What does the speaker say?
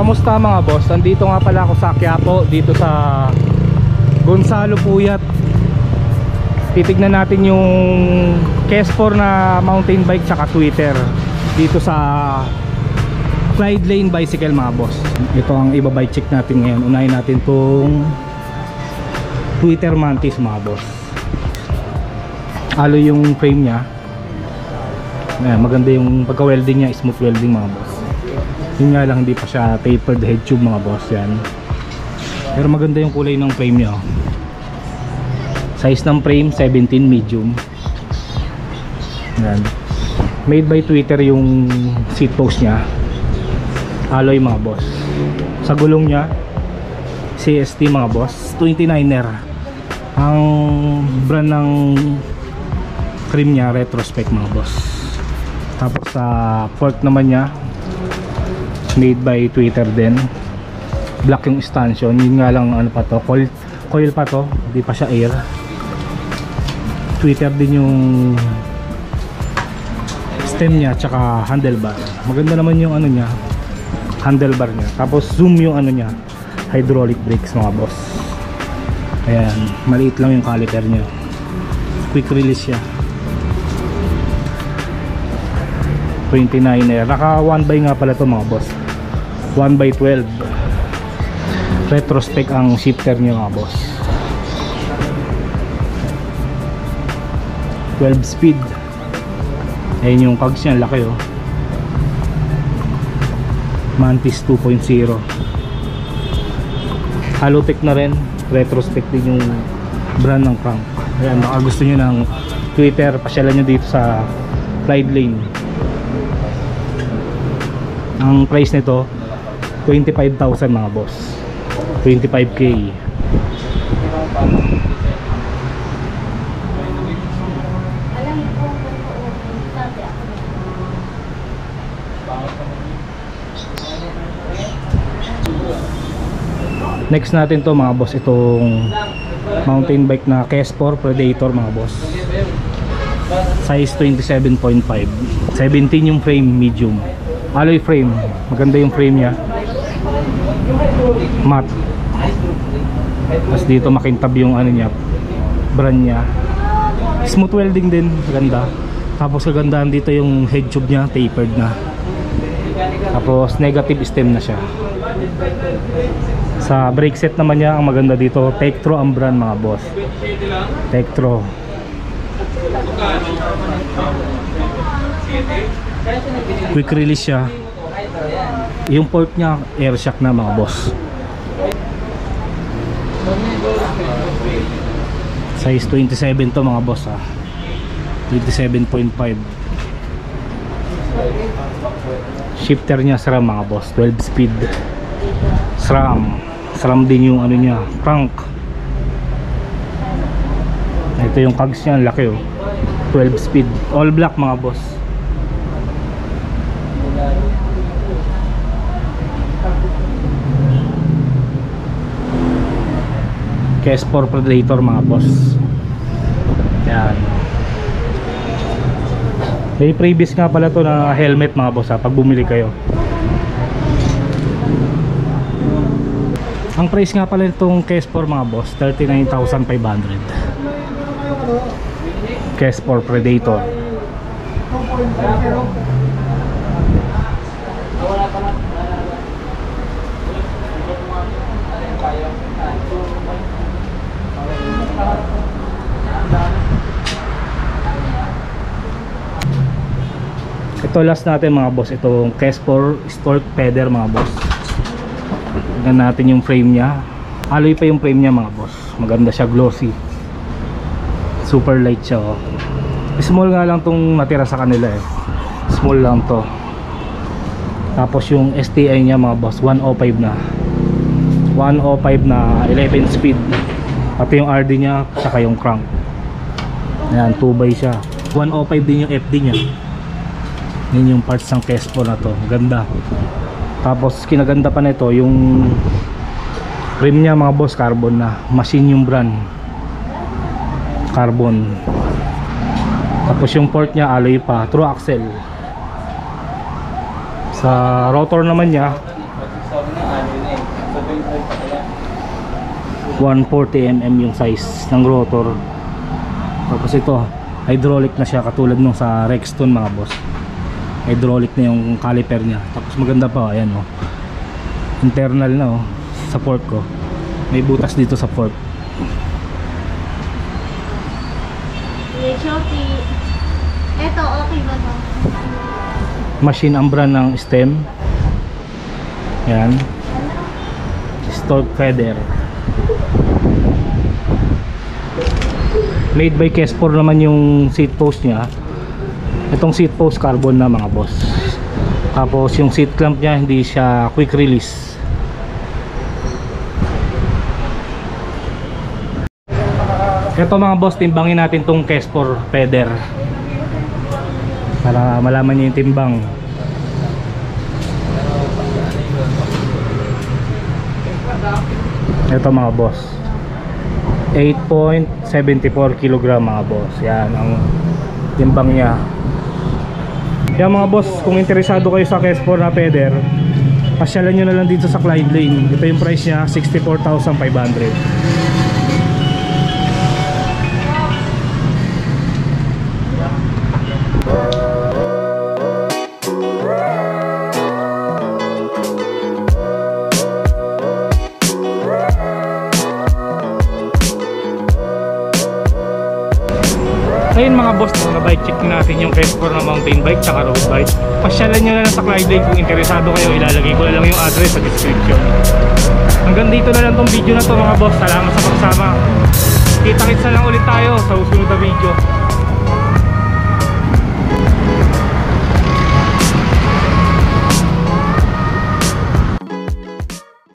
Kamusta mga boss? Nandito nga pala ako sa Quiapo, dito sa Gonzalo Puyat. Titignan natin yung Kes4 na mountain bike tsaka Twitter dito sa Clyde Lane Bicycle mga boss. Ito ang ibabike check natin ngayon. Unahin natin tong Twitter Mantis mga boss. Alo yung frame nya. Maganda yung pagka-welding nya, smooth welding mga boss. Yun nga lang, hindi pa siya tapered head tube mga boss yan. Pero maganda yung kulay ng frame nya. Size ng frame 17 medium. Yan. Made by Twitter yung seat post nya. Alloy mga boss. Sa gulong nya CST mga boss, 29er. Ang brand ng frame nya retrospect mga boss. Tapos sa fork naman nya made by Twitter din. Black yung stanchion. Yun nga lang ano pa to, coil pa to, hindi pa siya air. Twitter din yung stem nya tsaka handlebar. Maganda naman yung ano nya, handlebar nya. Tapos zoom yung ano nya, hydraulic brakes mga boss. Ayan, maliit lang yung caliper nya. Quick release siya. 29er. Naka 1x nga pala to mga boss. 1x12. Retrospect ang shifter niya mga boss. 12 speed. Ayun yung cogs niya, laki oh. Mantis 2.0. Halotech na rin. Retrospect din yung brand ng crank. Ayan, baka gusto nyo ng Twitter, pasyalan nyo dito sa Clyde Lane. Ang price nito 25,000 mga boss. 25k. Next natin to mga boss, itong mountain bike na Kes4 Predator mga boss. Size 27.5. 17 yung frame, medium. Alloy frame, maganda yung frame nya. Matte. Tapos dito makintab yung ano nya, brand nya. Smooth welding din, maganda. Tapos kagandahan dito yung head tube nya, tapered na. Tapos negative stem na siya. Sa brake set naman nya, ang maganda dito, Tektro ang brand mga boss. Tektro. Quick release siya. Yung port nya air shock na mga boss. Size 27 to mga boss ha. 27.5. Shifter nya SRAM mga boss, 12 speed. SRAM din yung ano nya, crank. Ito yung cogs nya, laki oh. 12 speed, all black mga boss. Kes4 Predator mga boss. Yan. May previous nga pala to na helmet mga boss ha, pag bumili kayo. Ang price nga pala itong Kes4 mga boss, 39,500. Kes4 Predator. Ito last natin mga boss, itong Kespor Stork Feather mga boss. Tignan natin yung frame nya. Alloy pa yung frame nya mga boss. Maganda siya, glossy. Super light siya oh. Small nga lang tong natira sa kanila eh. Small lang to. Tapos yung STI nya mga boss 105 na 105 na 11 speed. Pati yung RD nya saka yung crank. Ayan, 2x siya. 105 din yung FD nya. Yun yung parts ng Kespor na to. Ganda. Tapos kinaganda pa nito yung rim nya mga boss, carbon na. Machine yung brand, carbon. Tapos yung port nya alloy pa, true axle. Sa rotor naman nya 140mm yung size ng rotor. Tapos ito hydraulic na siya, katulad nung sa Rexton mga boss. Hydraulic na yung caliper nya. Tapos maganda pa, ayan oh. Internal na oh, sa fork ko. May butas dito sa fork. Shopee. Eto, okay ba to? Machine ang brand ng stem. Ayan. Stork Feather. Made by Kespor naman yung seat post nya. Itong seat post carbon na mga boss. Tapos yung seat clamp nya hindi siya quick release. Ito mga boss, timbangin natin tong Kespor Feather para malaman niyo yung timbang. Ito mga boss 8.74 kg mga boss. Yan ang timbang nya. Yan mga boss, kung interesado kayo sa Kespor na Feather, pasyalan nyo na lang dito sa Clyde Lane. Ito yung price nya, 64,500. Ayun mga boss, na-bike check natin yung Kespor na mountain bike tsaka road bike. Pasyalan nyo na lang sa Clyde Lane kung interesado kayo. Ilalagay ko na lang yung address sa description. Hanggang dito na lang tong video na to mga boss. Salamat sa pagsama. Kita-kits na lang ulit tayo sa susunod na video.